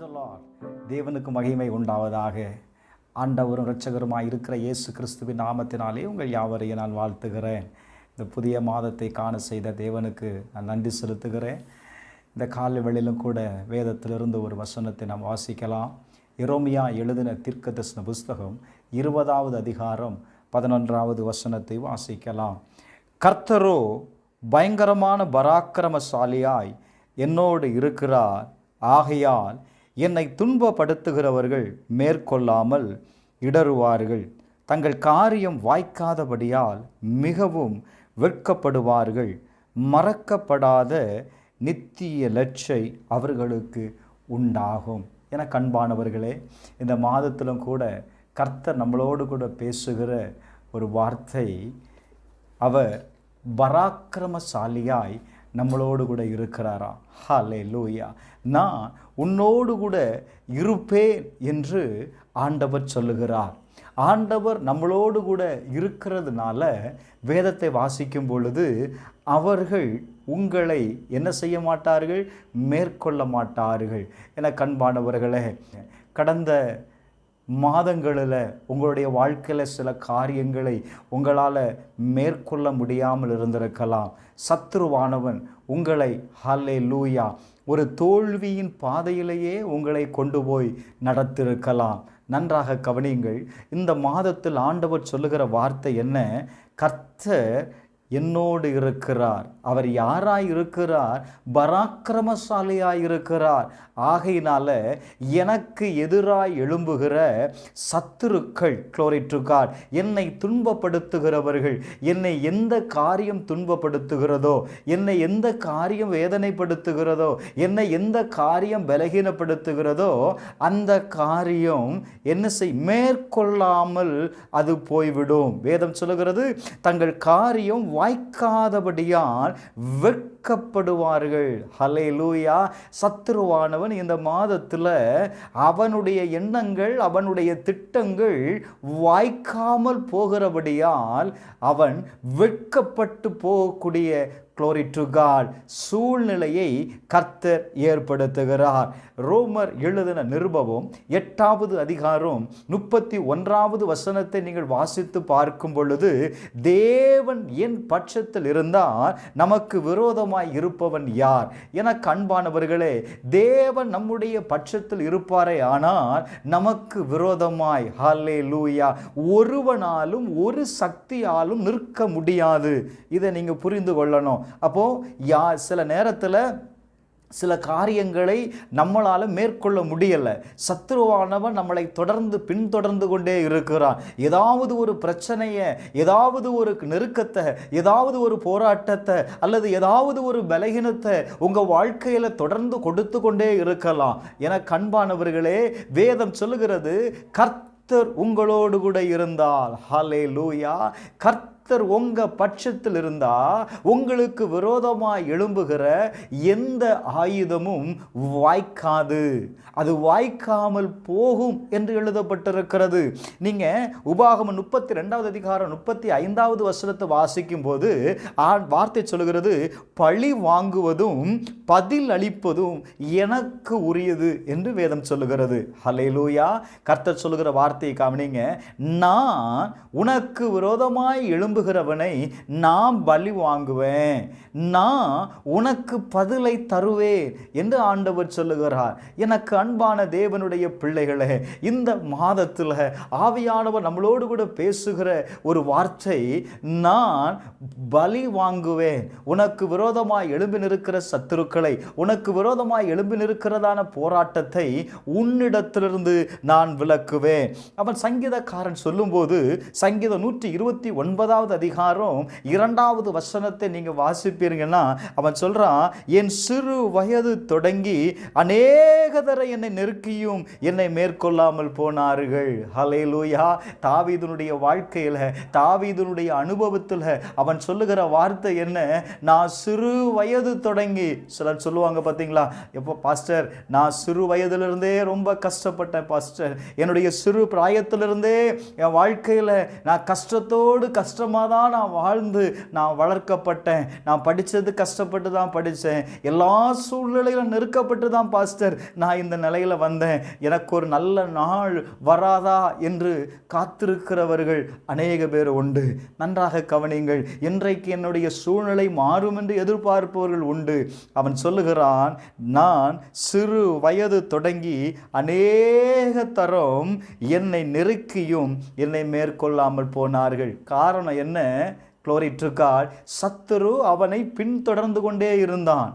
தேவனுக்கு மகிமை உண்டாவதாக. ஆண்டவரும் இரட்சகருமாய் இருக்கிற இயேசு கிறிஸ்துவின் நாமத்தினாலே உங்கள் யாவரையும் நான் வாழ்த்துகிறேன். இந்த புதிய மாதத்தை காண செய்த தேவனுக்கு நான் நன்றி செலுத்துகிறேன். இந்த காலை வேளையிலும் கூட வேதத்திலிருந்து ஒரு வசனத்தை நாம் வாசிக்கலாம். எரேமியா எழுதின தீர்க்கதரிசன புஸ்தகம் 20வது அதிகாரம் 11வது வசனத்தை வாசிக்கலாம். கர்த்தரோ பயங்கரமான பராக்கிரமசாலியாய் என்னோடு இருக்கிறார். ஆகையால் என்னை துன்பப்படுத்துகிறவர்கள் மேற்கொள்ளாமல் இடறுவார்கள். தங்கள் காரியம் வாய்க்காதபடியால் மிகவும் வெட்கப்படுவார்கள். மறக்கப்படாத நித்திய லட்சை அவர்களுக்கு உண்டாகும். என கண்பானவர்களே, இந்த மாதத்திலும் கூட கர்த்தர் நம்மளோடு கூட பேசுகிற ஒரு வார்த்தை, அவர் பராக்கிரமசாலியாய் நம்மளோடு கூட இருக்கிறாரா. ஹல்லேலூயா. நான் உன்னோடு கூட இருப்பேன் என்று ஆண்டவர் சொல்லுகிறார். ஆண்டவர் நம்மளோடு கூட இருக்கிறதுனால வேதத்தை வாசிக்கும் பொழுது அவர்கள் உங்களை என்ன செய்ய மாட்டார்கள்? மேற்கொள்ள மாட்டார்கள். என கண்பானவர்களே, கடந்த மாதங்களில் உங்களுடைய வாழ்க்கையில் சில காரியங்களை உங்களால் மேற்கொள்ள முடியாமல் இருந்திருக்கலாம். சத்துருவானவன் உங்களை ஹல்லேலூயா ஒரு தோல்வியின் பாதையிலேயே உங்களை கொண்டு போய் நடத்திருக்கலாம். நன்றாக கவனியுங்கள். இந்த மாதத்தில் ஆண்டவர் சொல்லுகிற வார்த்தை என்ன? கர்த்தர் என்னோடு இருக்கிறார். அவர் யாராய் இருக்கிறார்? பராக்கிரமசாலியாய் இருக்கிறார். ஆகையினால எனக்கு எதிராய் எழும்புகிற சத்துருக்கள், glory to God, என்னை துன்பப்படுத்துகிறவர்கள், என்னை எந்த காரியம் துன்பப்படுத்துகிறதோ, என்னை எந்த காரியம் வேதனைப்படுத்துகிறதோ, என்னை எந்த காரியம் பலகீனப்படுத்துகிறதோ, அந்த காரியம் என்ன மேற்கொள்ளாமல் அது போய்விடும். வேதம் சொல்லுகிறது, தங்கள் காரியம் வாய்க்காதபடியால் வெட்கப்படுவார்கள். ஹல்லேலூயா. சத்துருவானவன் இந்த மாதத்தில் அவனுடைய எண்ணங்கள், அவனுடைய திட்டங்கள் வாய்க்காமல் போகிறபடியால் அவன் வெட்கப்பட்டு போகக்கூடிய glory to God சூழ்நிலையை கர்த்தர் ஏற்படுத்துகிறார். ரோமர் எழுதின நிருபம் 8வது அதிகாரம் 31வது வசனத்தை நீங்கள் வாசித்து பார்க்கும் பொழுது, தேவன் என் பட்சத்தில் இருந்தால் நமக்கு விரோதமாய் இருப்பவன் யார்? என கண்பானவர்களே, தேவன் நம்முடைய பட்சத்தில் இருப்பாரே ஆனால் நமக்கு விரோதமாய் ஹல்லேலூயா ஒருவனாலும் ஒரு சக்தியாலும் நிற்க முடியாது. இதை நீங்க புரிந்து கொள்ளணும். அப்போ சில நேரத்தில் சில காரியங்களை நம்மளால் மேற்கொள்ள முடியலை. சத்துருவானவன் நம்மளை பின்தொடர்ந்து கொண்டே இருக்கிறான். ஏதாவது ஒரு பிரச்சனையை, ஏதாவது ஒரு நெருக்கத்தை, ஏதாவது ஒரு போராட்டத்தை அல்லது ஏதாவது ஒரு பலகீனத்தை உங்கள் வாழ்க்கையில் தொடர்ந்து கொடுத்து கொண்டே இருக்கலாம். என கண்பானவர்களே, வேதம் சொல்லுகிறது, கர்த்தர் உங்களோடு கூட இருந்தால் ஹல்லேலூயா, கர்த்தர் உங்க பட்சத்தில் இருந்தா உங்களுக்கு விரோதமாய் எழும்புகிற எந்த ஆயுதமும் வாய்க்காது, அது வாய்க்காமல் போகும் என்று எழுதப்பட்டிருக்கிறது. நீங்க உபாகமம் 32வது அதிகாரம் 35வது வசனத்தை வாசிக்கும் போது வார்த்தை சொல்லுகிறது, பழி வாங்குவதும் பதில் அளிப்பதும் எனக்கு உரியது என்று வேதம் சொல்லுகிறது. ஹல்லேலூயா. கர்த்தர் சொல்லுகிற வார்த்தையை கவனிங்க. நான் உனக்கு விரோதமாய் எழும்புகிறவனை நான் பலி வாங்குவேன், நான் உனக்கு பதிலை தருவேன் என்று ஆண்டவர் சொல்லுகிறார். எனக்கு அன்பான தேவனுடைய பிள்ளைகளே, இந்த மாதத்தில் ஆவியானவர் நம்மளோடு கூட பேசுகிற ஒரு வார்த்தை, நான் பலி வாங்குவேன். உனக்கு விரோதமாய் எழும்பி நிற்கிற சத்துருக்களை, உனக்கு விரோதமாய் எழும்பி நிற்கிறதான போராட்டத்தை உன்னிடத்திலிருந்து நான் விலக்குவேன். அவன் சங்கீதக்காரன் சொல்லும்போது, சங்கீதம் 129வது அதிகாரம் 2வது வசனத்தை நீங்க வாசிப்பீங்கன்னா அவன் சொல்றான், என் சிறு வயது தொடங்கி அநேக தடவை என்னை நெருக்கியும் என்னை மேற்கொள்ளாமல் போனார்கள். ஹல்லேலூயா. தாவீதுனுடைய வாழ்க்கையில, தாவீதுனுடைய அனுபவத்தில் அவன் சொல்லுகிற வார்த்தை என்ன? நான் சிறு வயது தொடங்கி, சிலர் சொல்லுவாங்க பார்த்தீங்களா, எப்போ பாஸ்டர் நான் சிறு வயதிலிருந்தே ரொம்ப கஷ்டப்பட்டேன் பாஸ்டர், என்னுடைய சிறு பிராயத்திலிருந்தே என் வாழ்க்கையில் நான் கஷ்டத்தோடு கஷ்டம் கஷ்டமாக தான் நான் வாழ்ந்து நான் வளர்க்கப்பட்டேன், நான் படித்தது கஷ்டப்பட்டு தான் படித்தேன், எல்லா சூழ்நிலையிலும் நெருக்கப்பட்டு தான் பாஸ்டர் நான் இந்த நிலையில் வந்தேன், எனக்கு ஒரு நல்ல நாள் வராதா என்று காத்திருக்கிறவர்கள் அநேக பேர் உண்டு. நன்றாக கவனிங்கள். இன்றைக்கு என்னுடைய சூழ்நிலை மாறும் என்று எதிர்பார்ப்பவர்கள் உண்டு. அவன் சொல்லுகிறான், நான் சிறு வயது தொடங்கி அநேக தரம் என்னை நெருக்கியும் என்னை மேற்கொள்ளாமல் போனார்கள். காரணம் என்ன? Glory to God. சத்துரு அவனை பின்தொடர்ந்து கொண்டே இருந்தான்.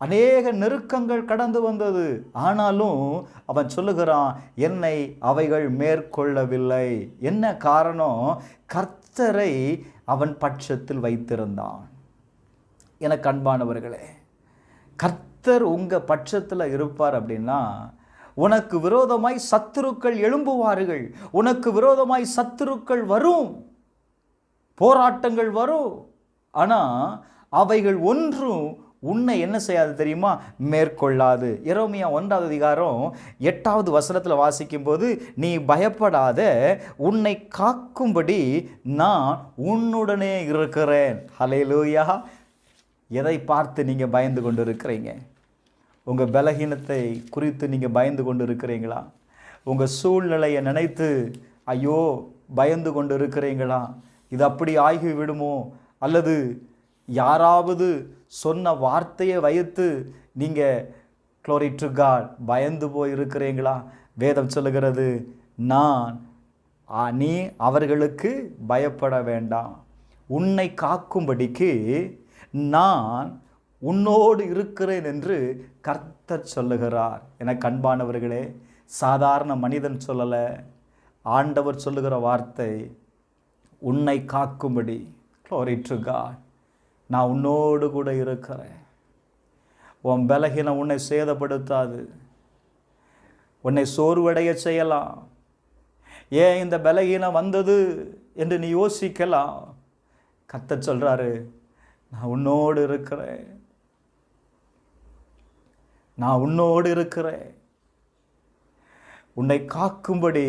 அநேக நெருக்கங்கள் கடந்து வந்தது. ஆனாலும் அவன் சொல்லுகிறான், என்னை அவைகள் மேற்கொள்ளவில்லை. என்ன காரணம்? கர்த்தரை அவன் பட்சத்தில் வைத்திருந்தான். எனக்கு அன்பானவர்களே, கர்த்தர் உங்கள் பட்சத்தில் இருப்பார் அப்படின்னா உனக்கு விரோதமாய் சத்துருக்கள் எழும்புவார்கள், உனக்கு விரோதமாய் சத்துருக்கள் வரும், போராட்டங்கள் வரும். ஆனால் அவைகள் ஒன்றும் உன்னை என்ன செய்யாது தெரியுமா? மேற்கொள்ளாது. எரேமியா 1:8 வாசிக்கும்போது, நீ பயப்படாத, உன்னை காக்கும்படி நான் உன்னுடனே இருக்கிறேன். ஹல்லேலூயா. எதை பார்த்து நீங்கள் பயந்து கொண்டு இருக்கிறீங்க? உங்கள் பலகீனத்தை குறித்து நீங்கள் பயந்து கொண்டு இருக்கிறீங்களா? உங்கள் சூழ்நிலையை நினைத்து ஐயோ பயந்து கொண்டு இருக்கிறீங்களா? இது அப்படி ஆகி விடுமோ, அல்லது யாராவது சொன்ன வார்த்தையை வைத்து நீங்கள் க்ளோரி டு காட் பயந்து போய் இருக்கிறீங்களா? வேதம் சொல்லுகிறது, நீ அவர்களுக்கு பயப்பட வேண்டாம், உன்னை காக்கும்படிக்கு நான் உன்னோடு இருக்கிறேன் என்று கர்த்தர் சொல்லுகிறார். எனக்கு அன்பானவர்களே, சாதாரண மனிதன் சொல்லலை, ஆண்டவர் சொல்லுகிற வார்த்தை, உன்னை காக்கும்படி. Glory to God. நான் உன்னோடு கூட இருக்கிறேன். உன் பலகீனம் உன்னை சேதப்படுத்தாது, உன்னை சோர்வடைய செய்யலாம். ஏன் இந்த பலகீனம் வந்தது என்று நீ யோசிக்கலாம். கர்த்தர் சொல்கிறாரு, நான் உன்னோடு இருக்கிறேன், நான் உன்னோடு இருக்கிறேன், உன்னை காக்கும்படி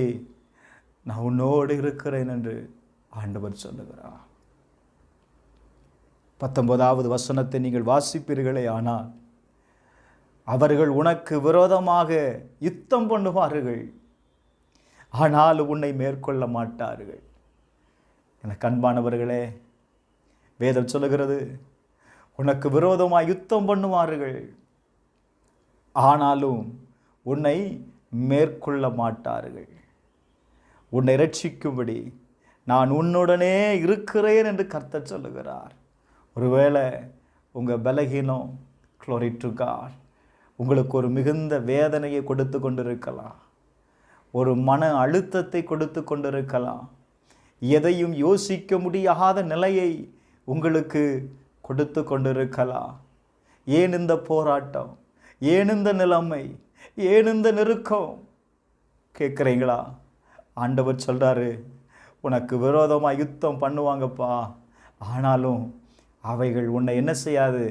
நான் உன்னோடு இருக்கிறேன் என்று ஆண்டவர் சொல்லுகிறார். 19 நீங்கள் வாசிப்பீர்களே, ஆனால் அவர்கள் உனக்கு விரோதமாக யுத்தம் பண்ணுவார்கள், ஆனால் உன்னை மேற்கொள்ள மாட்டார்கள். எனக்கு அன்பானவர்களே, வேதம் சொல்லுகிறது, உனக்கு விரோதமாக யுத்தம் பண்ணுவார்கள், ஆனாலும் உன்னை மேற்கொள்ள மாட்டார்கள். உன்னை ரட்சிக்கும்படி நான் உன்னுடனே இருக்கிறேன் என்று கர்த்தர் சொல்லுகிறார். ஒருவேளை உங்கள் பலகீனம், க்ளோரி டு காட், உங்களுக்கு ஒரு மிகுந்த வேதனையை கொடுத்து கொண்டிருக்கலாம், ஒரு மன அழுத்தத்தை கொடுத்து கொண்டிருக்கலாம், எதையும் யோசிக்க முடியாத நிலையை உங்களுக்கு கொடுத்து கொண்டிருக்கலாம். ஏன் இந்த போராட்டம், ஏன் இந்த நிலைமை, ஏன் இந்த நெருக்கம் கேட்குறீங்களா? ஆண்டவர் சொல்கிறாரு, உனக்கு விரோதமாக யுத்தம் பண்ணுவாங்கப்பா, ஆனாலும் அவைகள் உன்னை என்ன செய்யாது?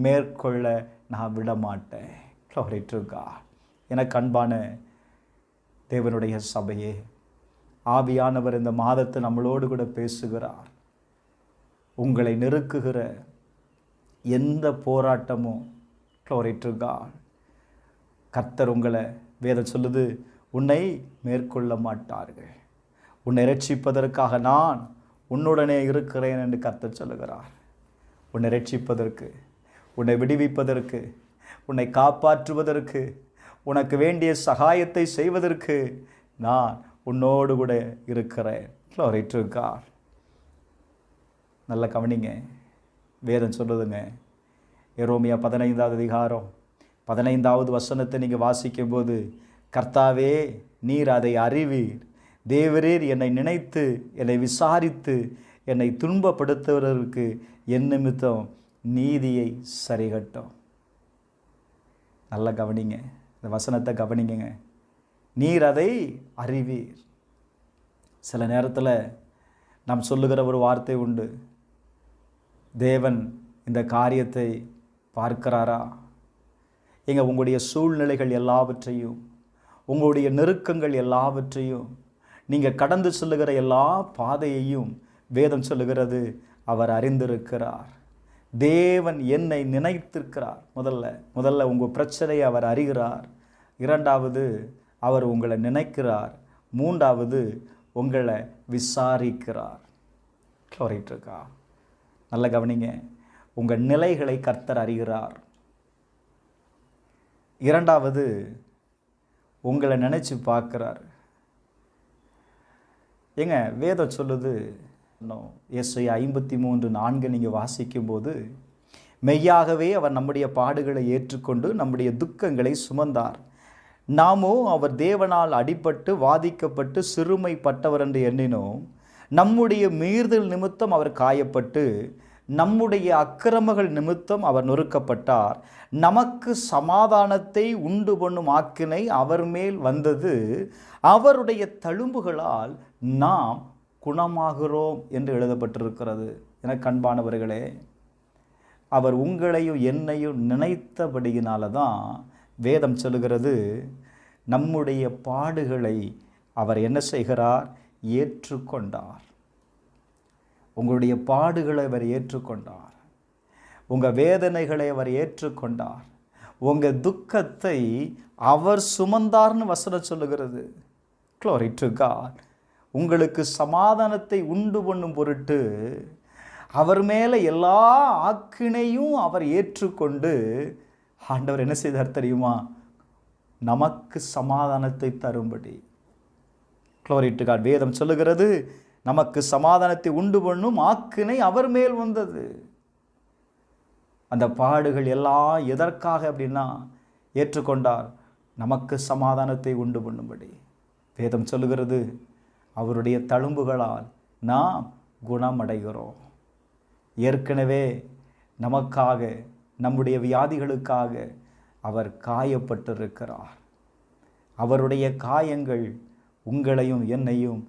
மேற்கொள்ள நான் விட மாட்டேன். Glory to God. எனக்கு அன்பான தேவனுடைய சபையே, ஆவியானவர் இந்த மாதத்தை நம்மளோடு கூட பேசுகிறார். உங்களை நெருக்குகிற எந்த போராட்டமும், க்ளோரி டு காட், கர்த்தர் உங்களை, வேதம் சொல்லுது, உன்னை மேற்கொள்ள மாட்டார்கள். உன்னை ரட்சிப்பதற்காக நான் உன்னுடனே இருக்கிறேன் என்று கர்த்தர் சொல்லுகிறார். உன்னை ரட்சிப்பதற்கு, உன்னை விடுவிப்பதற்கு, உன்னை காப்பாற்றுவதற்கு, உனக்கு வேண்டிய சகாயத்தை செய்வதற்கு நான் உன்னோடு கூட இருக்கிறேன். Glory to God. நல்ல கவனிங்க, வேதம் சொல்லுதுங்க. எரேமியா 15:15 நீங்கள் வாசிக்கும்போது, கர்த்தாவே நீர் அதை அறிவீர், தேவரீர் என்னை நினைத்து என்னை விசாரித்து என்னை துன்பப்படுத்துவதற்கு என் நிமித்தம் நீதியை சரிகட்டும். நல்லா கவனிங்க, இந்த வசனத்தை கவனிங்க. நீர் அதை அறிவீர். சில நேரத்தில் நாம் சொல்லுகிற ஒரு வார்த்தை உண்டு, தேவன் இந்த காரியத்தை பார்க்கிறாரா? உங்களுடைய சூழ்நிலைகள் எல்லாவற்றையும், உங்களுடைய நெருக்கங்கள் எல்லாவற்றையும், நீங்கள் கடந்து செல்லுகிற எல்லா பாதையையும் வேதம் சொல்லுகிறது அவர் அறிந்திருக்கிறார். தேவன் என்னை நினைத்திருக்கிறார். முதல்ல உங்கள் பிரச்சனையை அவர் அறிகிறார். இரண்டாவது, அவர் உங்களை நினைக்கிறார். மூன்றாவது, உங்களை விசாரிக்கிறார். இருக்கா? நல்ல கவனிங்க. உங்கள் நிலைகளை கர்த்தர் அறிகிறார். இரண்டாவது, உங்களை நினைச்சு பார்க்கிறார். ஏங்க வேதம் சொல்லுது, ஏசாயா 53:4 நீங்கள் வாசிக்கும்போது, மெய்யாகவே அவர் நம்முடைய பாடுகளை ஏற்றுக்கொண்டு நம்முடைய துக்கங்களை சுமந்தார், நாமோ அவர் தேவனால் அடிபட்டு வாதிக்கப்பட்டு சிறுமைப்பட்டவர் என்று எண்ணினோம், நம்முடைய மீறுதல் நிமித்தம் அவர் காயப்பட்டு நம்முடைய அக்கிரமங்கள் நிமித்தம் அவர் நொறுக்கப்பட்டார், நமக்கு சமாதானத்தை உண்டு பண்ணும் ஆக்கினை அவர் மேல் வந்தது, அவருடைய தழும்புகளால் நாம் குணமாகிறோம் என்று எழுதப்பட்டிருக்கிறது. என கண்பானவர்களே, அவர் உங்களையும் என்னையும் நினைத்தபடியினால தான் வேதம் சொல்லுகிறது, நம்முடைய பாடுகளை அவர் என்ன செய்கிறார்? ஏற்றுக்கொண்டார். உங்களுடைய பாடுகளை அவர் ஏற்றுக்கொண்டார். உங்கள் வேதனைகளை அவர் ஏற்றுக்கொண்டார். உங்கள் துக்கத்தை அவர் சுமந்தார்னு வசனம் சொல்லுகிறது. Glory to God. உங்களுக்கு சமாதானத்தை உண்டு பண்ணும் பொருட்டு அவர் மேலே எல்லா ஆக்கினையும் அவர் ஏற்றுக்கொண்டு ஆண்டவர் என்ன செய்தார் தெரியுமா? நமக்கு சமாதானத்தை தரும்படி. Glory to God. வேதம் சொல்லுகிறது, நமக்கு சமாதானத்தை உண்டு பண்ணும் ஆக்கினை அவர் மேல் வந்தது. அந்த பாடுகள் எல்லாம் எதற்காக அப்படின்னா ஏற்றுக்கொண்டார்? நமக்கு சமாதானத்தை உண்டு பண்ணும்படி. வேதம் சொல்லுகிறது, அவருடைய தழும்புகளால் நாம் குணமடைகிறோம். ஏற்கனவே நமக்காக, நம்முடைய வியாதிகளுக்காக அவர் காயப்பட்டிருக்கிறார். அவருடைய காயங்கள் உங்களையும் என்னையும்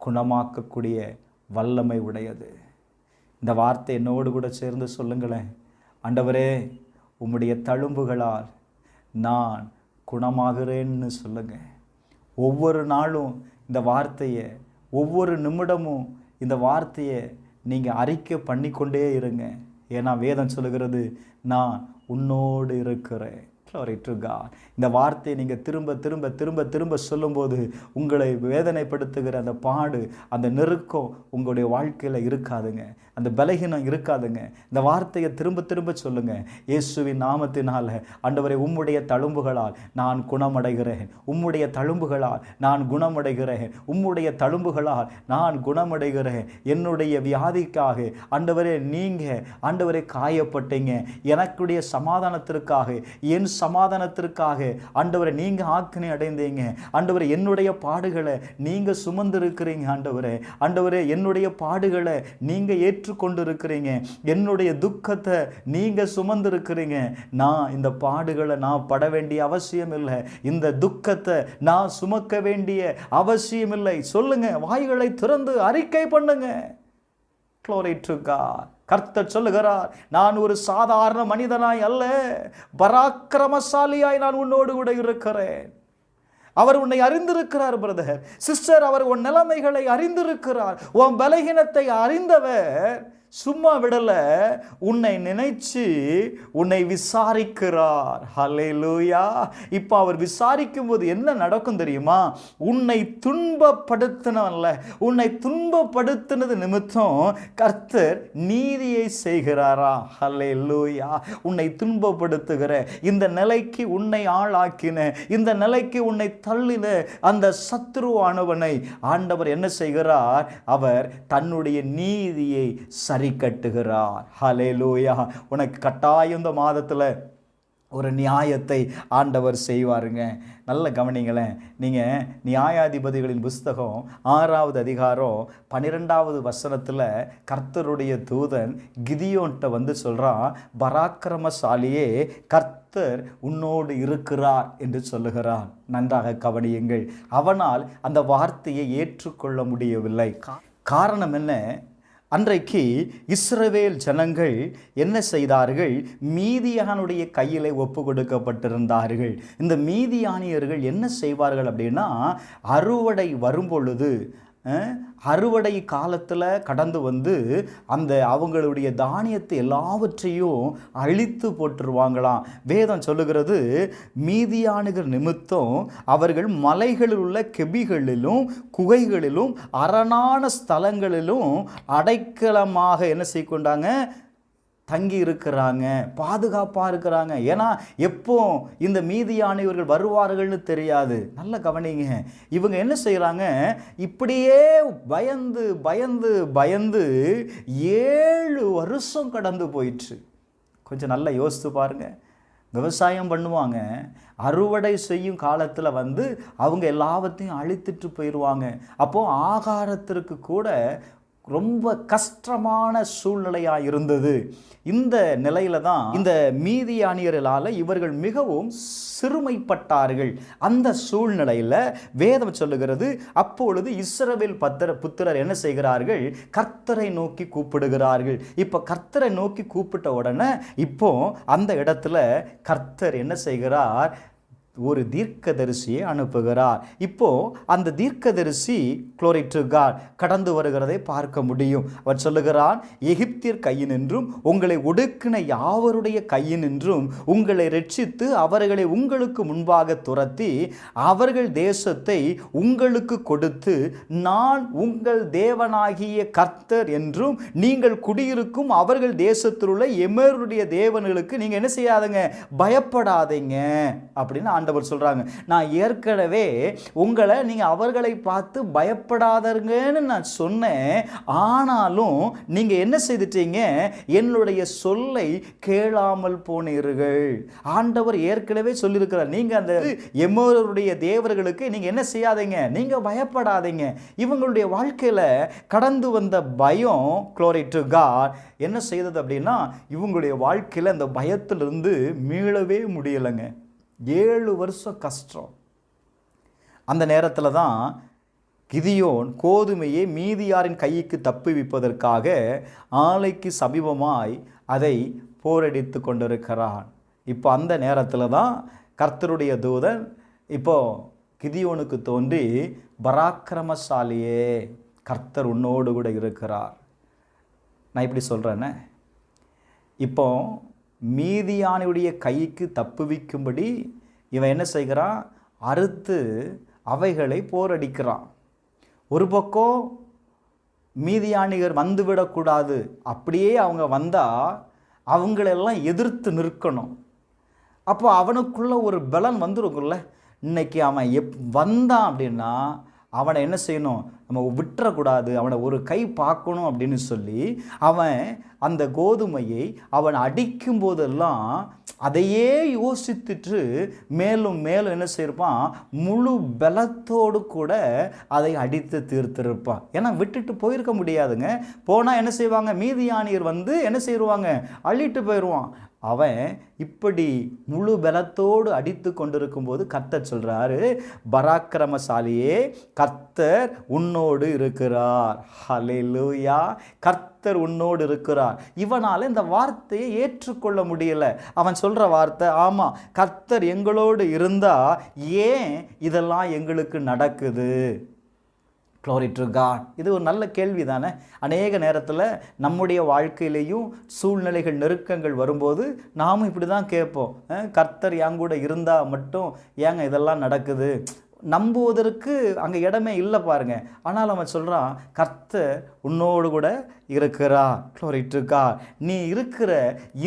குணமாக்கக்கூடிய வல்லமை உடையது. இந்த வார்த்தை என்னோடு கூட சேர்ந்து சொல்லுங்களேன். ஆண்டவரே, உம்முடைய தழும்புகளால் நான் குணமாகிறேன்னு சொல்லுங்க. ஒவ்வொரு நாளும் இந்த வார்த்தையை, ஒவ்வொரு நிமிடமும் இந்த வார்த்தையை நீங்கள் அறிக்கை பண்ணிக்கொண்டே இருங்க. ஏன்னா வேதம் சொல்லுகிறது, நான் உன்னோடு இருக்கிறேன். Glory to God. இந்த வார்த்தையை நீங்கள் திரும்ப திரும்ப திரும்ப திரும்ப சொல்லும்போது உங்களை வேதனைப்படுத்துகிற அந்த பாடு, அந்த நெருக்கம் உங்களுடைய வாழ்க்கையில் இருக்காதுங்க. அந்த பலகீனம் இருக்காதுங்க. இந்த வார்த்தையை திரும்ப திரும்ப சொல்லுங்க. இயேசுவின் நாமத்தினால ஆண்டவரே, உம்முடைய தழும்புகளால் நான் குணமடைகிறேன். உம்முடைய தழும்புகளால் நான் குணமடைகிறேன். உம்முடைய தழும்புகளால் நான் குணமடைகிறேன். என்னுடைய வியாதிக்காக ஆண்டவரே நீங்கள் ஆண்டவரே காயப்பட்டீங்க. எனக்குடைய சமாதானத்திற்காக, என் சமாதானத்திற்காக ஆண்டவரே நீங்கள் ஆக்கினை அடைந்தீங்க. ஆண்டவரே, என்னுடைய பாடுகளை நீங்கள் சுமந்திருக்கிறீங்க. ஆண்டவரே, என்னுடைய பாடுகளை நீங்கள் ஏற்றுக்கொண்டு இருக்கிறீங்க. என்னுடைய துக்கத்தை நீங்கள் சுமந்திருக்கிறீங்க. நான் இந்த பாடுகளை நான் பட வேண்டிய அவசியம் இல்லை. இந்த துக்கத்தை நான் சுமக்க வேண்டிய அவசியம் இல்லை. சொல்லுங்க, வாய்களை திறந்து அறிக்கை பண்ணுங்க. Glory to God. கர்த்தர் சொல்லுகிறார், நான் ஒரு சாதாரண மனிதனாய் அல்ல, பராக்கிரமசாலியாய் நான் உன்னோடு கூட இருக்கிறேன். அவர் உன்னை அறிந்திருக்கிறார் பிரதர், சிஸ்டர். அவர் உன் நிலைமைகளை அறிந்திருக்கிறார். உன் பலகீனத்தை அறிந்தவர் சும்மா விடல, உன்னை நினைச்சு உன்னை விசாரிக்கிறார். ஹல்லேலூயா. இப்போ அவர் விசாரிக்கும் போது என்ன நடக்கும் தெரியுமா? உன்னை துன்பப்படுத்தினவன்ல, உன்னை துன்பப்படுத்தினது நிமித்தம் கர்த்தர் நீதியை செய்கிறாரா? ஹல்லேலூயா. உன்னை துன்பப்படுத்துகிற இந்த நிலைக்கு உன்னை ஆளாக்கின, இந்த நிலைக்கு உன்னை தள்ளின அந்த சத்துருவானவனை ஆண்டவர் என்ன செய்கிறார்? அவர் தன்னுடைய நீதியை சரி கட்டுகிறார். ஹல்லேலூயா. உனக்கு கட்டாயம் இந்த மாதத்தில் ஒரு நியாயத்தை ஆண்டவர் செய்வாருங்க. நல்ல கவனிங்களேன். நீங்கள் நியாயாதிபதிகளின் புஸ்தகம் 6வது அதிகாரம் 12வது வசனத்தில் கர்த்தருடைய தூதன் கிதியோன்ட்ட வந்து சொல்கிறான், பராக்கிரமசாலியே, கர்த்தர் உன்னோடு இருக்கிறார் என்று சொல்லுகிறான். நன்றாக கவனியுங்கள். அவனால் அந்த வார்த்தையை ஏற்றுக்கொள்ள முடியவில்லை. காரணம் என்ன? அன்றைக்கு இஸ்ரவேல் ஜனங்கள் என்ன செய்தார்கள்? மீதியானுடைய கையிலே ஒப்பு கொடுக்கப்பட்டிருந்தார்கள். இந்த மீதியானியர்கள் என்ன செய்வார்கள் அப்படின்னா, அறுவடை வரும்பொழுது அறுவடை காலத்தில் கடந்து வந்து அந்த அவங்களுடைய தானியத்தை எல்லாவற்றையும் அழித்து போட்டுருவாங்களாம். வேதம் சொல்லுகிறது, மீதியானுகிற நிமித்தம் அவர்கள் மலைகளில் உள்ள கெபிகளிலும் குகைகளிலும் அரணான ஸ்தலங்களிலும் அடைக்கலமாக என்ன செய்யொண்டாங்க, தங்கி இருக்கிறாங்க, பாதுகாப்பாக இருக்கிறாங்க. ஏன்னா எப்போ இந்த மீதியானவர்கள் வருவார்கள்னு தெரியாது. நல்ல கவனிங்க, இவங்க என்ன செய்கிறாங்க, இப்படியே பயந்து பயந்து பயந்து 7 வருஷம் கடந்து போயிடுச்சு. கொஞ்சம் நல்லா யோசித்து பாருங்க. விவசாயம் பண்ணுவாங்க, அறுவடை செய்யும் காலத்தில் வந்து அவங்க எல்லாவற்றையும் அழித்துட்டு போயிடுவாங்க. அப்போது ஆகாரத்திற்கு கூட ரொம்ப கஷ்டமான சூழ்நிலையாக இருந்தது. இந்த நிலையில தான் இந்த மீதியானியர்களால் இவர்கள் மிகவும் சிறுமைப்பட்டார்கள். அந்த சூழ்நிலையில் வேதம் சொல்லுகிறது, அப்பொழுது இஸ்ரவேல் புத்திரர் என்ன செய்கிறார்கள், கர்த்தரை நோக்கி கூப்பிடுகிறார்கள். இப்போ கர்த்தரை நோக்கி கூப்பிட்ட உடனே இப்போ அந்த இடத்துல கர்த்தர் என்ன செய்கிறார், ஒரு தீர்க்கதரிசியை அனுப்புகிறார். இப்போ அந்த தீர்க்கதரிசி glory to God கடந்து வருகிறதை பார்க்க முடியும். அவர் சொல்லுகிறான், எகிப்தியர் கையினின்றும் உங்களை ஒடுக்கின யாவருடைய கையினின்றும் உங்களை ரட்சித்து அவர்களை உங்களுக்கு முன்பாக துரத்தி அவர்கள் தேசத்தை உங்களுக்கு கொடுத்து நான் உங்கள் தேவனாகிய கர்த்தர் என்றும் நீங்கள் குடியிருக்கும் அவர்கள் தேசத்தில் உள்ள எமோரியருடைய தேவனுக்கு நீங்க என்ன செய்யாதீங்க, பயப்படாதீங்க அப்படின்னு ஆண்டவர் சொல்றாங்க. நான் ஏற்கனவே உங்களை நீங்க அவர்களை பார்த்து பயப்படாதீங்கன்னு நான் சொன்னேன். ஆனாலும் நீங்க என்ன செய்துட்டீங்க, என்னுடைய சொல்லை கேளாமல் போனீர்கள். ஆண்டவர் ஏற்கனவே சொல்லியிருக்கிறார், நீங்க அந்த எமோரியருடைய தேவர்களுக்கு நீங்க என்ன செய்யாதீங்க, நீங்க பயப்படாதீங்க. இவங்களுடைய வாழ்க்கையில கடந்து வந்த பயம் glory to God என்ன செய்தது அப்படின்னா, இவங்களுடைய வாழ்க்கையில அந்த பயத்திலிருந்து மீளவே முடியலைங்க. 7 வருஷம் கஷ்டம். அந்த நேரத்தில் தான் கிதியோன் கோதுமையை மீதியாரின் கைக்கு தப்புவிப்பதற்காக ஆலைக்கு சமீபமாய் அதை போரடித்து கொண்டிருக்கிறான். இப்போ அந்த நேரத்தில் தான் கர்த்தருடைய தூதன் இப்போ கிதியோனுக்கு தோன்றி, பராக்கிரமசாலியே, கர்த்தர் உன்னோடு கூட இருக்கிறார். நான் இப்படி சொல்கிறேன்னே, இப்போ மீதியானுடைய கைக்கு தப்புவிக்கும்படி இவன் என்ன செய்கிறான், அறுத்து அவைகளை போரடிக்கிறான். ஒரு பக்கம் மீதியானிகர் வந்துவிடக்கூடாது, அப்படியே அவங்க வந்தால் அவங்களெல்லாம் எதிர்த்து நிற்கணும். அப்போ அவனுக்குள்ள ஒரு பலன் வந்துருக்குல்ல, இன்னைக்கு அவன் வந்தான் அப்படின்னா அவனை என்ன செய்யணும், நம்ம விட்டுறக்கூடாது, அவனை ஒரு கை பார்க்கணும் அப்படின்னு சொல்லி அவன் அந்த கோதுமையை அவன் அடிக்கும் போதெல்லாம் அதையே யோசித்துட்டு மேலும் மேலும் என்ன செய்யிருப்பான், முழு பலத்தோடு கூட அதை அடித்து தீர்த்திருப்பான். ஏன்னா விட்டுட்டு போயிருக்க முடியாதுங்க. போனால் என்ன செய்வாங்க, மீதியானியர் வந்து என்ன செய்வாங்க, அள்ளிட்டு போயிடுவான். அவன் இப்படி முழு பலத்தோடு அடித்து கொண்டிருக்கும் போது கர்த்தர் சொல்றாரு, பராக்கிரமசாலியே, கர்த்தர் உன்னோடு இருக்கிறார். ஹல்லேலூயா, கர்த்தர் உன்னோடு இருக்கிறார். இவனால் இந்த வார்த்தையை ஏற்றுக்கொள்ள முடியல. அவன் சொல்ற வார்த்தை, ஆமா கர்த்தர் எங்களோடு இருந்தா ஏன் இதெல்லாம் எங்களுக்கு நடக்குது? glory to God. இது ஒரு நல்ல கேள்வி தானே. அநேக நேரத்தில் நம்முடைய வாழ்க்கையிலையும் சூழ்நிலைகள் நெருக்கங்கள் வரும்போது நாமும் இப்படி தான் கேட்போம், கர்த்தர் என் கூட இருந்தால் மட்டும் ஏங்க இதெல்லாம் நடக்குது? நம்புவதற்கு அங்கே இடமே இல்லை பாருங்க. ஆனால் அவன் சொல்கிறான், கர்த்தர் உன்னோடு கூட இருக்கிறார். glory to God. நீ இருக்கிற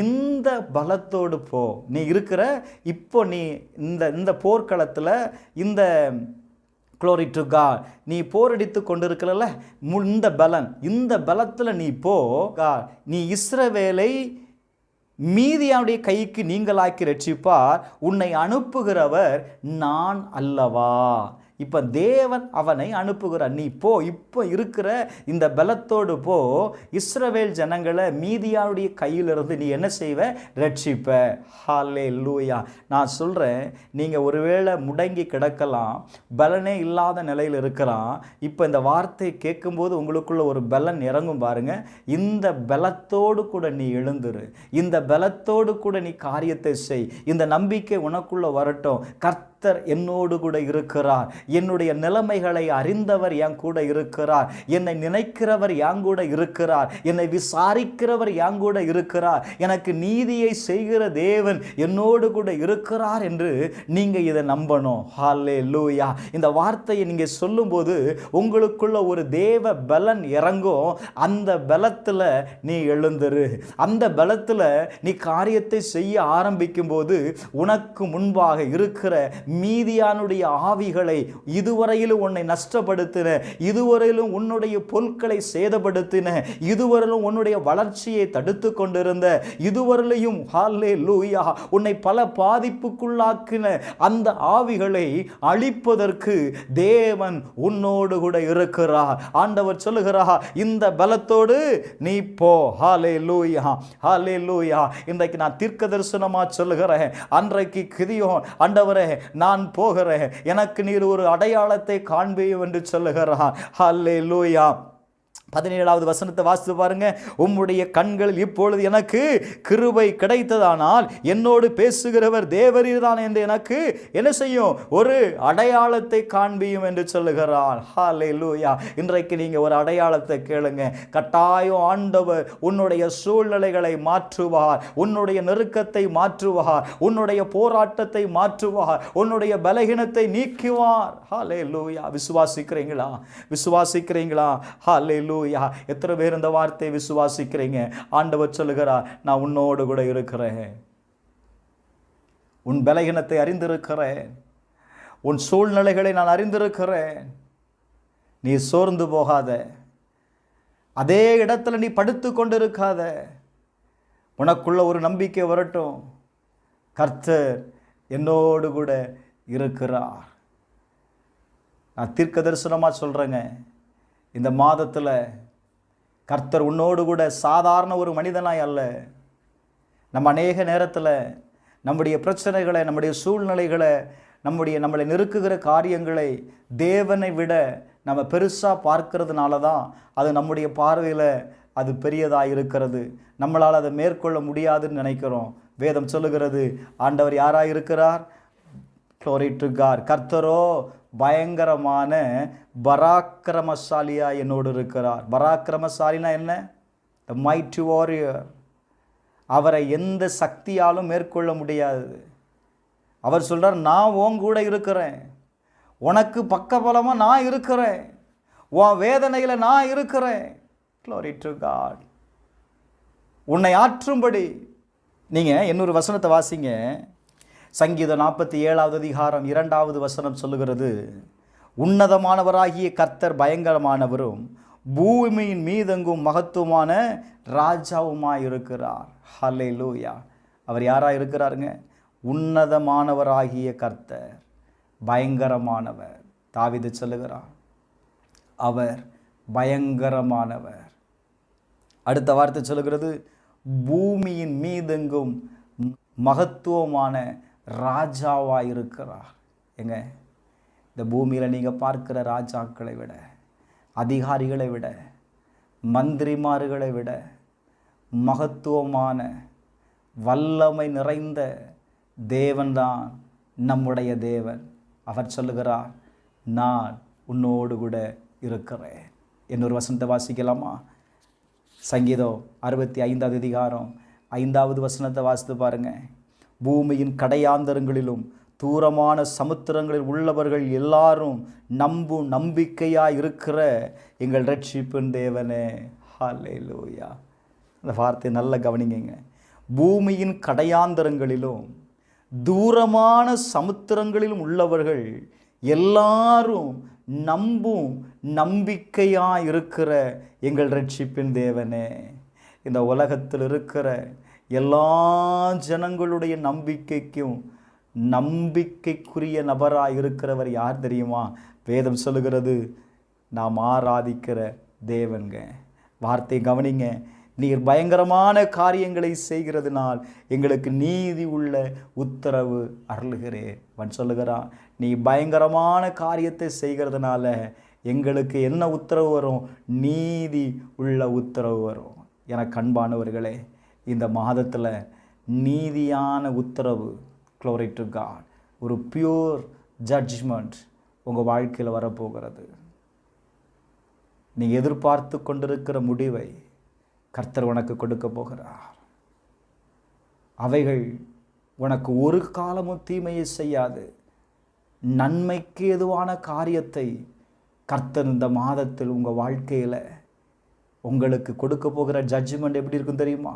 இந்த பலத்தோடு போ. நீ இருக்கிற இப்போ நீ இந்த போர்க்களத்தில் இந்த glory to God நீ போரடித்து கொண்டிருக்கிறல்ல, இந்த பலத்தில் நீ போ. நீ இஸ்ரவேலை மீதியானுடைய கைக்கு நீங்களாக்கி ரட்சிப்பார், உன்னை அனுப்புகிறவர் நான் அல்லவா? இப்போ தேவன் அவனை அனுப்புகிறார். நீ போ, இப்போ இருக்கிற இந்த பலத்தோடு போ, இஸ்ரவேல் ஜனங்களை மீதியானுடைய கையிலிருந்து நீ என்ன செய்வ, ரட்சிப்ப. ஹல்லேலூயா. நான் சொல்கிறேன், நீங்கள் ஒருவேளை முடங்கி கிடக்கலாம், பலனே இல்லாத நிலையில் இருக்கலாம். இப்போ இந்த வார்த்தை கேட்கும்போது உங்களுக்குள்ள ஒரு பலன் இறங்கும் பாருங்க. இந்த பலத்தோடு கூட நீ எழுந்துரு, இந்த பலத்தோடு கூட நீ காரியத்தை செய். இந்த நம்பிக்கை உனக்குள்ள வரட்டும். கர்த்தர் கர்த்தர் என்னோடு கூட இருக்கிறார். என்னுடைய நிலைமைகளை அறிந்தவர் என் கூட இருக்கிறார். என்னை நினைக்கிறவர் என் கூட இருக்கிறார். என்னை விசாரிக்கிறவர் என் கூட இருக்கிறார். எனக்கு நீதியை செய்கிற தேவன் என்னோடு கூட இருக்கிறார் என்று நீங்க இதை நம்பணும். ஹல்லேலூயா. இந்த வார்த்தையை நீங்க சொல்லும்போது உங்களுக்குள்ள ஒரு தேவ பலன் இறங்கும். அந்த பலத்துல நீ எழுந்துரு. அந்த பலத்துல நீ காரியத்தை செய்ய ஆரம்பிக்கும் போது உனக்கு முன்பாக இருக்கிற மீதியானுடைய ஆவிகளை, இதுவரையிலும் உன்னை நஷ்டப்படுத்தின, இதுவரையிலும் உன்னுடைய பொருட்களை சேதப்படுத்தின, இதுவரையிலும் உன்னுடைய வளர்ச்சியை தடுத்து கொண்டிருந்த, இதுவரையிலும் ஹல்லேலூயா உன்னை பல பாதிப்புக்குள்ளாக்கின அந்த ஆவிகளை அழிப்பதற்கு தேவன் உன்னோடு கூட இருக்கிறார். ஆண்டவர் சொல்லுகிறார், இந்த பலத்தோடு நீ போ. ஹல்லேலூயா, ஹல்லேலூயா. இன்றைக்கு நான் தீர்க்க தரிசனமா சொல்லுகிறேன். அன்றைக்கு கிதியோன், ஆண்டவரே நான் போகிறேன், எனக்கு நீர் ஒரு அடையாளத்தை காண்பியும் என்று சொல்லுகிறார். ஹல்லேலூயா. 17வது வசனத்தை வாசித்து பாருங்க. உம்முடைய கண்களில் இப்பொழுது எனக்கு கிருபை கிடைத்ததானால் என்னோடு பேசுகிறவர் தேவரீர்தான் என்று எனக்கு என்ன செய்யும்? ஒரு அடையாளத்தை காண்பியும் என்று சொல்லுகிறார். ஹல்லேலூயா. இன்றைக்கு நீங்க ஒரு அடையாளத்தை கேளுங்க. கட்டாயம் ஆண்டவர் உன்னுடைய சூழ்நிலைகளை மாற்றுவார், உன்னுடைய நெருக்கத்தை மாற்றுவார், உன்னுடைய போராட்டத்தை மாற்றுவார், உன்னுடைய பலகீனத்தை நீக்குவார். ஹல்லேலூயா. விசுவாசிக்கிறீங்களா? விசுவாசிக்கிறீங்களா? ஹல்லேலூயா. எத்தனை பேர் இந்த வார்த்தையை விசுவாசிக்கிறீங்க? ஆண்டவர் சொல்லுகிறார், நான் உன்னோடு கூட இருக்கிறேன். உன் பலகீனத்தை அறிந்திருக்கிறேன், உன் சூழ்நிலைகளை நான் அறிந்திருக்கிறேன். நீ சோர்ந்து போகாத, அதே இடத்துல நீ படுத்து கொண்டிருக்காத. உனக்குள்ள ஒரு நம்பிக்கை வரட்டும். கர்த்தர் என்னோடு கூட இருக்கிறார். நான் தீர்க்க தரிசனமா சொல்றேங்க, இந்த மாதத்தில் கர்த்தர் உன்னோடு கூட சாதாரண ஒரு மனிதனாய் அல்ல. நம்ம அநேக நேரத்தில் நம்முடைய பிரச்சனைகளை, நம்முடைய சூழ்நிலைகளை, நம்மளை நெருக்குகிற காரியங்களை தேவனை விட நம்ம பெருசாக பார்க்கறதுனால தான் அது நம்முடைய பார்வையில் அது பெரியதாக இருக்கிறது. நம்மளால் அதை மேற்கொள்ள முடியாதுன்னு நினைக்கிறோம். வேதம் சொல்லுகிறது, ஆண்டவர் யாராக இருக்கிறார்? Glory to God. கர்த்தரோ பயங்கரமான பராக்கிரமசாலியா என்னோடு இருக்கிறார். பராக்கிரமசாலினா என்ன? The mighty warrior. அவரை எந்த சக்தியாலும் மேற்கொள்ள முடியாது. அவர் சொல்றார், நான் உன் கூட இருக்கிறேன், உனக்கு பக்கபலமா நான் இருக்கிறேன், உன் வேதனையில நான் இருக்கிறேன். Glory to God. உன்னை ஆற்றும்படி. நீங்க இன்னொரு வசனத்தை வாசிங்க. சங்கீதம் 47வது அதிகாரம் 2வது வசனம் சொல்லுகிறது, உன்னதமானவராகிய கர்த்தர் பயங்கரமானவரும் பூமியின் மீதெங்கும் மகத்துவமான ராஜாவுமாய் இருக்கிறார். ஹல்லேலூயா. அவர் யாரா இருக்கிறாருங்க? உன்னதமானவராகிய கர்த்தர் பயங்கரமானவர். தாவீது சொல்லுகிறார், அவர் பயங்கரமானவர். அடுத்த வார்த்தை சொல்லுகிறது, பூமியின் மீதெங்கும் மகத்துவமான ராஜாவாக இருக்கிறார். எங்க இந்த பூமியில் நீங்கள் பார்க்கிற ராஜாக்களை விட, அதிகாரிகளை விட, மந்திரிமார்களை விட மகத்துவமான வல்லமை நிறைந்த தேவன்தான் நம்முடைய தேவன். அவர் சொல்லுகிறார், நான் உன்னோடு கூட இருக்கிறேன். இன்னொரு வசனத்தை வாசிக்கலாமா? சங்கீதம் 65வது அதிகாரம் 5வது வசனத்தை வாசித்து பாருங்க. பூமியின் கடையாந்தரங்களிலும் தூரமான சமுத்திரங்களில் உள்ளவர்கள் எல்லாரும் நம்பிக்கையாக இருக்கிற எங்கள் ரட்சிப்பின் தேவனே. ஹல்லேலூயா. அந்த வார்த்தை நல்ல கவனிங்க. பூமியின் கடையாந்தரங்களிலும் தூரமான சமுத்திரங்களிலும் உள்ளவர்கள் எல்லாரும் நம்பிக்கையாக இருக்கிற எங்கள் ரட்சிப்பின் தேவனே. இந்த உலகத்தில் இருக்கிற எல்லா ஜனங்களுடைய நம்பிக்கைக்கும் நம்பிக்கைக்குரிய நபராக இருக்கிறவர் யார் தெரியுமா? வேதம் சொல்லுகிறது, நாம் ஆராதிக்கிற தேவன்க. வார்த்தை கவனிங்க. நீர் பயங்கரமான காரியங்களை செய்கிறதுனால் எங்களுக்கு நீதி உள்ள உத்தரவு அருளுகிறேன். அவன் சொல்லுகிறான், நீ பயங்கரமான காரியத்தை செய்கிறதுனால எங்களுக்கு என்ன உத்தரவு வரும்? நீதி உள்ள உத்தரவு வரும். எனக்கு அன்பானவர்களே, இந்த மாதத்தில் நீதியான உத்தரவு, Glory to God, ஒரு பியூர் ஜட்ஜ்மெண்ட் உங்கள் வாழ்க்கையில் வரப்போகிறது. நீங்கள் எதிர்பார்த்து கொண்டிருக்கிற முடிவை கர்த்தர் உனக்கு கொடுக்க போகிறார். அவைகள் உனக்கு ஒரு காலமும் தீமையை செய்யாது. நன்மைக்கு எதுவான காரியத்தை கர்த்தர் இந்த மாதத்தில் உங்கள் வாழ்க்கையில் உங்களுக்கு கொடுக்க போகிற ஜட்ஜ்மெண்ட் எப்படி இருக்கும் தெரியுமா?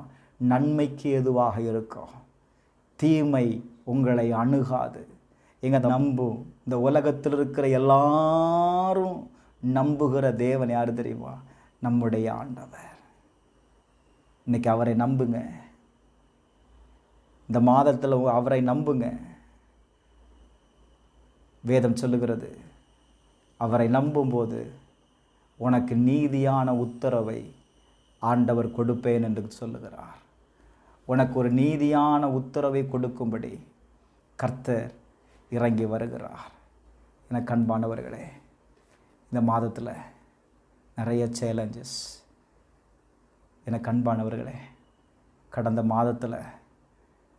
நன்மைக்கு எதுவாக இருக்கும். தீமை உங்களை அணுகாது. நம்பும் இந்த உலகத்தில் இருக்கிற எல்லாரும் நம்புகிற தேவன் யார் தெரியுமா? நம்முடைய ஆண்டவர். இன்னைக்கு அவரை நம்புங்க. இந்த மாதத்தில் அவரை நம்புங்க. வேதம் சொல்லுகிறது, அவரை நம்பும்போது உனக்கு நீதியான உத்தரவை ஆண்டவர் கொடுப்பேன் என்று சொல்லுகிறார். உனக்கு ஒரு நீதியான உத்தரவை கொடுக்கும்படி கர்த்தர் இறங்கி வருகிறார். எனக்கு அன்பானவர்களே, இந்த மாதத்தில் நிறைய சேலஞ்சஸ். எனக்கு அன்பானவர்களே, கடந்த மாதத்தில்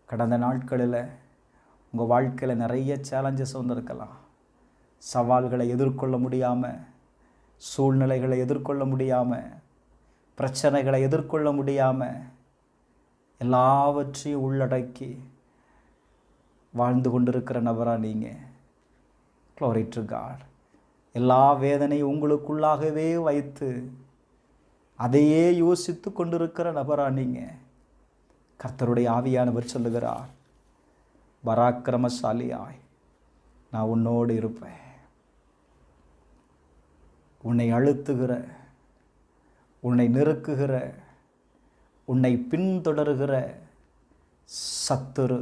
கடந்த நாட்களில் உங்கள் வாழ்க்கையில் நிறைய சேலஞ்சஸ் வந்திருக்கலாம். சவால்களை எதிர்கொள்ள முடியாமல், சூழ்நிலைகளை எதிர்கொள்ள முடியாமல், பிரச்சனைகளை எதிர்கொள்ள முடியாமல், எல்லாவற்றையும் உள்ளடக்கி வாழ்ந்து கொண்டிருக்கிற நபராக நீங்கள். Glory to God. எல்லா வேதனையும் உங்களுக்குள்ளாகவே வைத்து அதையே யோசித்து கொண்டிருக்கிற நபராக நீங்கள். கர்த்தருடைய ஆவியானவர் சொல்லுகிறார், பராக்கிரமசாலியாய் நான் உன்னோடு இருப்பேன். உன்னை அழுத்துகிற, உன்னை நெருக்குகிற, உன்னை பின்தொடருகிற சத்துரு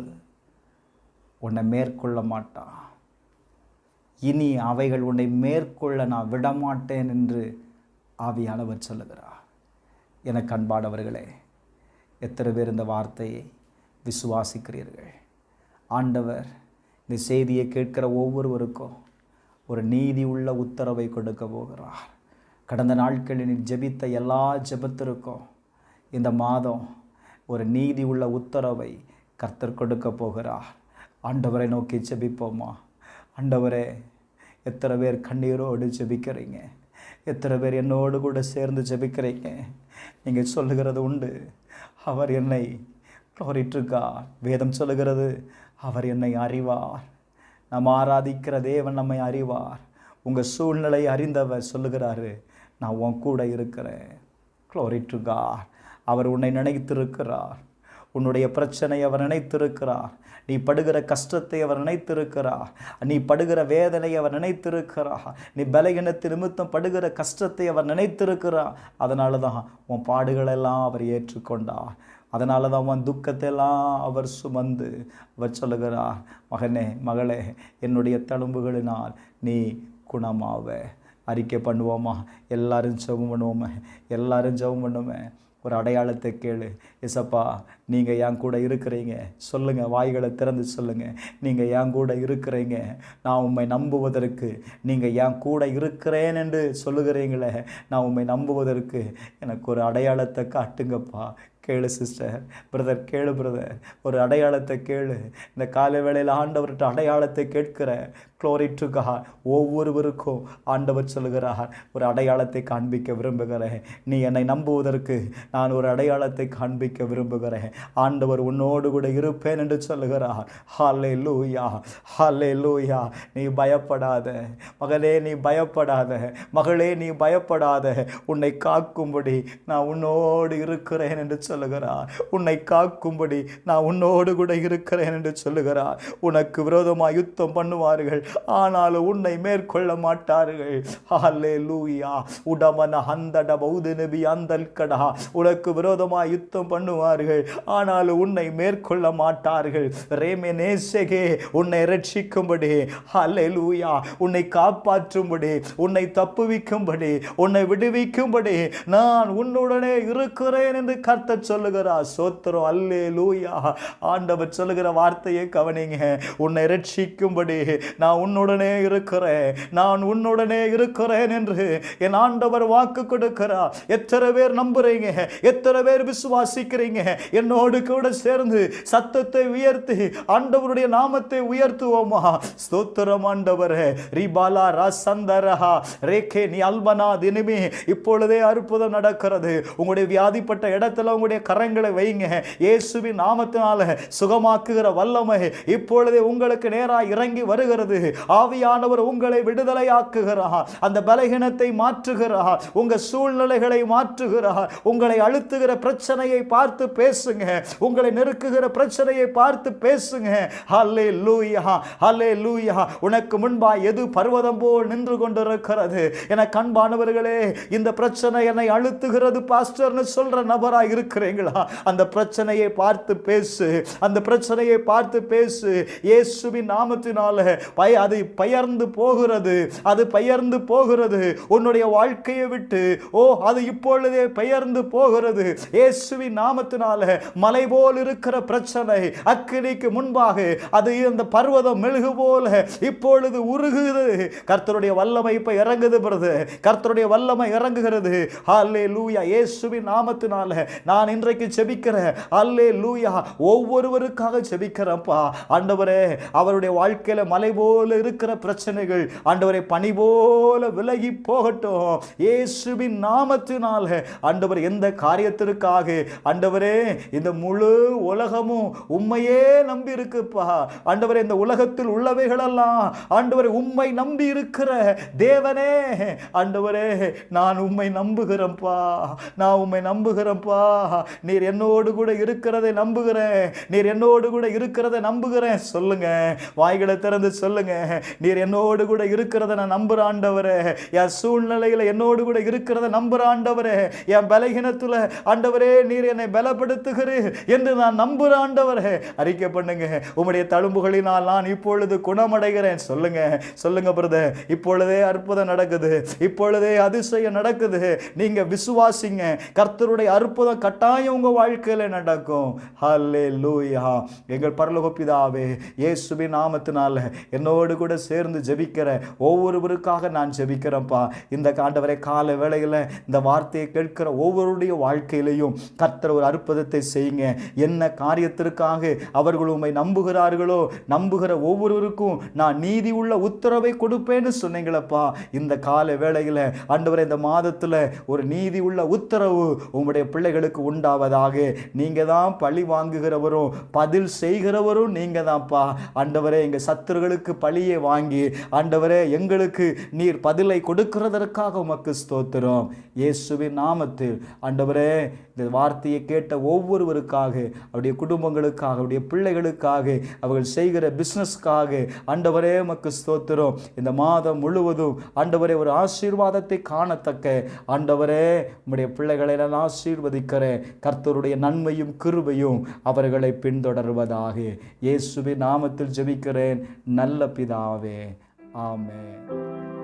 உன்னை மேற்கொள்ள மாட்டான். இனி அவைகள் உன்னை மேற்கொள்ள நான் விடமாட்டேன் என்று ஆவியானவர் சொல்லுகிறார். எனக்கு அன்பானவர்களே, எத்தனை பேர் இந்த வார்த்தையை விசுவாசிக்கிறீர்கள்? ஆண்டவர் இந்த செய்தியை கேட்கிற ஒவ்வொருவருக்கும் ஒரு நீதி உள்ள உத்தரவை கொடுக்க போகிறார். கடந்த நாட்களில் நீ ஜெபித்த எல்லா ஜெபத்திற்கும் இந்த மாதம் ஒரு நீதி உள்ள உத்தரவை கர்த்தர் கொடுக்க போகிறார். ஆண்டவரை நோக்கி ஜெபிப்போமா? ஆண்டவரே, எத்தனை பேர் கண்ணீரோடு ஜெபிக்கிறீங்க? எத்தனை பேர் என்னோடு கூட சேர்ந்து ஜெபிக்கிறீங்க? நீங்கள் சொல்லுகிறது உண்டு, அவர் என்னை க்ளோரிட்டிருக்கா. வேதம் சொல்லுகிறது, அவர் என்னை அறிவார். நாம் ஆராதிக்கிற தேவன் நம்மை அறிவார். உங்கள் சூழ்நிலை அறிந்தவர் சொல்லுகிறாரு, நான் உன் கூட இருக்கிறேன். க்ளோரிட்டிருக்கா. அவர் உன்னை நினைத்திருக்கிறார். உன்னுடைய பிரச்சனை அவர் நினைத்திருக்கிறார். நீ படுகிற கஷ்டத்தை அவர் நினைத்திருக்கிறார். நீ படுகிற வேதனை அவர் நினைத்திருக்கிறார். நீ பலகீனத்து நிமித்தம் படுகிற கஷ்டத்தை அவர் நினைத்திருக்கிறார். அதனால தான் உன் பாடுகளெல்லாம் அவர் ஏற்றுக்கொண்டார். அதனால தான் உன் துக்கத்தையெல்லாம் அவர் சுமந்து அவர் சொல்லுகிறார், மகனே மகளே, என்னுடைய தழும்புகளினால் நீ குணமாவ. அறிக்கை பண்ணுவோமா? எல்லாரும் ஜெபம் பண்ணுவோமே, எல்லாரும் ஜெபம் பண்ணுமே. ஒரு அடையாளத்தை கேளு. ஏசப்பா, நீங்கள் என் கூட இருக்கிறீங்க. சொல்லுங்கள், வாய்களை திறந்து சொல்லுங்கள், நீங்கள் என் கூட இருக்கிறீங்க. நான் உம்மை நம்புவதற்கு, நீங்கள் என் கூட இருக்கிறேன் என்று சொல்லுகிறீங்களே, நான் உம்மை நம்புவதற்கு எனக்கு ஒரு அடையாளத்தை காட்டுங்கப்பா. கேளு சிஸ்டர், பிரதர், கேளு பிரதர், ஒரு அடையாளத்தை கேளு. இந்த காலை வேளையில் ஆண்டவர்கிட்ட அடையாளத்தை கேட்கிற க்ளோரிட்டுக்கா ஒவ்வொருவருக்கும் ஆண்டவர் சொல்லுகிறார், ஒரு அடையாளத்தை காண்பிக்க விரும்புகிறேன். நீ என்னை நம்புவதற்கு நான் ஒரு அடையாளத்தை காண்பிக்க விரும்புகிறேன். ஆண்டவர் உன்னோடு கூட இருப்பேன் என்று சொல்லுகிறார். ஹல்லேலூயா, ஹல்லேலூயா. நீ பயப்படாத மகளே, நீ பயப்படாத மகளே, நீ பயப்படாத. உன்னை காக்கும்படி நான் உன்னோடு இருக்கிறேன் என்று சொல்லுகிறார். உன்னை காக்கும்படி நான் உன்னோடு கூட இருக்கிறேன் என்று சொல்லுகிறார். உனக்கு விரோதமாக யுத்தம் பண்ணுவார்கள், ஆனாலும் உன்னை மேற்கொள்ள மாட்டார்கள். ஹல்லேலூயா. உடமன ஹந்தட பௌத நபி அந்தல்கடா. உனக்கு விரோதமாக யுத்தம் பண்ணுவார்கள், ஆனாலும் உன்னை மேற்கொள்ள மாட்டார்கள். ரேமெனேசகே, உன்னை ரட்சிக்கும்படி, ஹல்லேலூயா, உன்னை காப்பாற்றும்படி, உன்னை தப்புவிக்கும்படி, உன்னை விடுவிக்கும்படி நான் உன்னுடனே இருக்கிறேன் என்று கர்த்தர் சொல்லுகிறார். சோத்திரம், அல்லேலூயா. ஆண்டவர் சொல்லுகிற வார்த்தையை கவனிங்க. உன்னை ரட்சிக்கும்படி நான் உன்னுடனே இருக்கிறேன், நான் உன்னுடனே இருக்கிறேன் என்று என் ஆண்டவர் வாக்கு கொடுக்கிறார். எத்தனை பேர் நம்புறீங்க? எத்தனை பேர் விசுவாசிக்கிறீங்க? என்னோடு கூட சேர்ந்து சத்தத்தை உயர்த்தி ஆண்டவருடைய நாமத்தை உயர்த்துவோமா? ஸ்தோத்திரம் ஆண்டவரே. ரிபாலா ரசந்தரஹா ரேகே நீ அல்பனா தினமே. இப்பொழுதே அற்புதம் நடக்கிறது. உங்களுடைய வியாதிப்பட்ட இடத்துல உங்களுடைய கரங்களை வைங்க. இயேசுவின் நாமத்தினால சுகமாக்குகிற வல்லமை இப்பொழுதே உங்களுக்கு நேராக இறங்கி வருகிறது. ஆவியானவர் உங்களை விடுதலையாக்குகிறார். அந்த பலகீனத்தை மாற்றுகிறார். உங்க சூழ்நிலைகளை மாற்றுகிறார். உங்களை அழுத்துகிற பிரச்சனையை பார்த்து பேசுங்க. உங்களை நெருக்குகிற பிரச்சனையை பார்த்து பேசுங்க. ஹல்லேலூயா, ஹல்லேலூயா. உனக்கு முன்பா எது பர்வதம் போல் நின்று கொண்டிருக்கிறது? என கண்பானவர்களே, இந்த பிரச்சனை என்னை அழுத்துகிறது பாஸ்டர்னு சொல்ற நபரா இருக்கிறீங்களா? அந்த பிரச்சனையை பார்த்து பேசு. அந்த பிரச்சனையை பார்த்து பேசு. இயேசுவின் நாமத்தினால அது பெயர்ந்து போகிறது. அது பெயர்ந்து போகிறது உன்னுடைய வாழ்க்கையை விட்டு. ஓ, அது இப்பொழுதே பெயர்ந்து போகிறது இயேசுவின் நாமத்தினால. மலை போல் இருக்கிற பிரச்சனை அக்கினிக்கு முன்பாக அது அந்த பர்வதம் மெழுகு போல இப்பொழுது உருகுது. கர்த்தருடைய வல்லமை இப்ப இறங்குது பிரதர். கர்த்தருடைய வல்லமை இறங்குகிறது. ஹல்லேலூயா. இயேசுவின் நாமத்தினால நான் இன்றைக்கு ஜெபிக்கிறேன். ஹல்லேலூயா. ஒவ்வொருவருக்காக ஜெபிக்கிறேன்ப்பா. ஆண்டவரே, அவருடைய வாழ்க்கையில மலை போல இருக்கிற பிரச்சனைகள் ஆண்டவரே பனி போல விலகி போகட்டும் இயேசுவின் நாமத்தினால. ஆண்டவர் எந்த காரியத்திற்காக ஆண்டவரே இந்த முழு உலகமும் உம்மையே நம்பி இருக்குப்பா. ஆண்டவரே, இந்த உலகத்தில் உள்ளவைகளெல்லாம் ஆண்டவரே உம்மை நம்பி இருக்கிற தேவனே, ஆண்டவரே நான் உம்மை நம்புகிறேன்ப்பா. நான் உம்மை நம்புகிறேன்ப்பா. நீர் என்னோடு கூட இருக்கிறதை நம்புகிறேன். நீர் என்னோடு கூட இருக்கிறதை நம்புகிறேன். சொல்லுங்க, வாய்களை திறந்து சொல்லுங்க. நீர் என்னோடு கூட இருக்கிறத நான் நம்புற ஆண்டவரே. என் சூழ்நிலையில என்னோடு கூட இருக்கிறத நம்புற ஆண்டவரே. என் பலகீனத்துல ஆண்டவரே நீர் என்னை பலப்படுத்துகிறீர் என்று நான் நம்புற ஆண்டவரே. அறிக்கை பண்ணுங்க. உம்முடைய தழும்புகளினால் நான் இப்பொழுது குணமடைகிறேன். சொல்லுங்க, சொல்லுங்க பிரதர். இப்பொழுதே அற்புதம் நடக்குது. இப்பொழுதே அதிசயம் நடக்குது. நீங்க விசுவாசிங்க. கர்த்தருடைய அற்புதம் கட்டாயம் உங்க வாழ்க்கையில நடக்கும். ஹல்லேலூயா. எங்கள் பரலோக பிதாவே, இயேசுவின் நாமத்தினால என்னோடு கூட சேர்ந்து ஜெபிக்கிற ஒவ்வொருவருக்காக நான் ஜெபிக்கிறேன்ப்பா. இந்த ஆண்டவரே கால வேளையில இந்த வார்த்தையை கேட்கிற ஒவ்வொருடைய வாழ்க்கையிலையும் கர்த்தர் ஒரு அற்புதத்தை செய்யுங்க. என்ன காரியத்திற்காக அவர்கள் உம்மை நம்புகிறார்களோ நம்புகிற ஒவ்வொருவருக்கும் நான் நீதி உள்ள உத்தரவை கொடுப்பேன்னு சொன்னீங்களப்பா. இந்த கால வேளையில ஆண்டவரே இந்த மாதத்துல ஒரு நீதி உள்ள உத்தரவு உங்களுடைய பிள்ளைகளுக்கு உண்டாவதாக. நீங்க தான் பழி வாங்குகிறவரும் பதில் செய்கிறவரும் நீங்க தான்ப்பா. ஆண்டவரே, எங்க சத்துருகளுக்கு பழியை வாங்கி ஆண்டவரே எங்களுக்கு நீர் பதிலை கொடுக்கிறதற்காக உமக்கு ஸ்தோத்திரம். இயேசுவின் நாமத்தில் ஆண்டவரே இந்த வார்த்தையை கேட்ட ஒவ்வொருவருக்காக, அவருடைய குடும்பங்களுக்காக, அவருடைய பிள்ளைகளுக்காக, அவர்கள் செய்கிற பிஸ்னஸ்க்காக ஆண்டவரே உமக்கு ஸ்தோத்திரம். இந்த மாதம் முழுவதும் ஆண்டவரே ஒரு ஆசீர்வாதத்தை காணத்தக்க ஆண்டவரே உம்முடைய பிள்ளைகளை நான் ஆசீர்வதிக்கிறேன். கர்த்தருடைய நன்மையும் கிருபையும் அவர்களை பின்தொடர்வதாக. இயேசுவின் நாமத்தில் ஜெபிக்கிறேன் நல்ல பிதாவே. ஆமென்.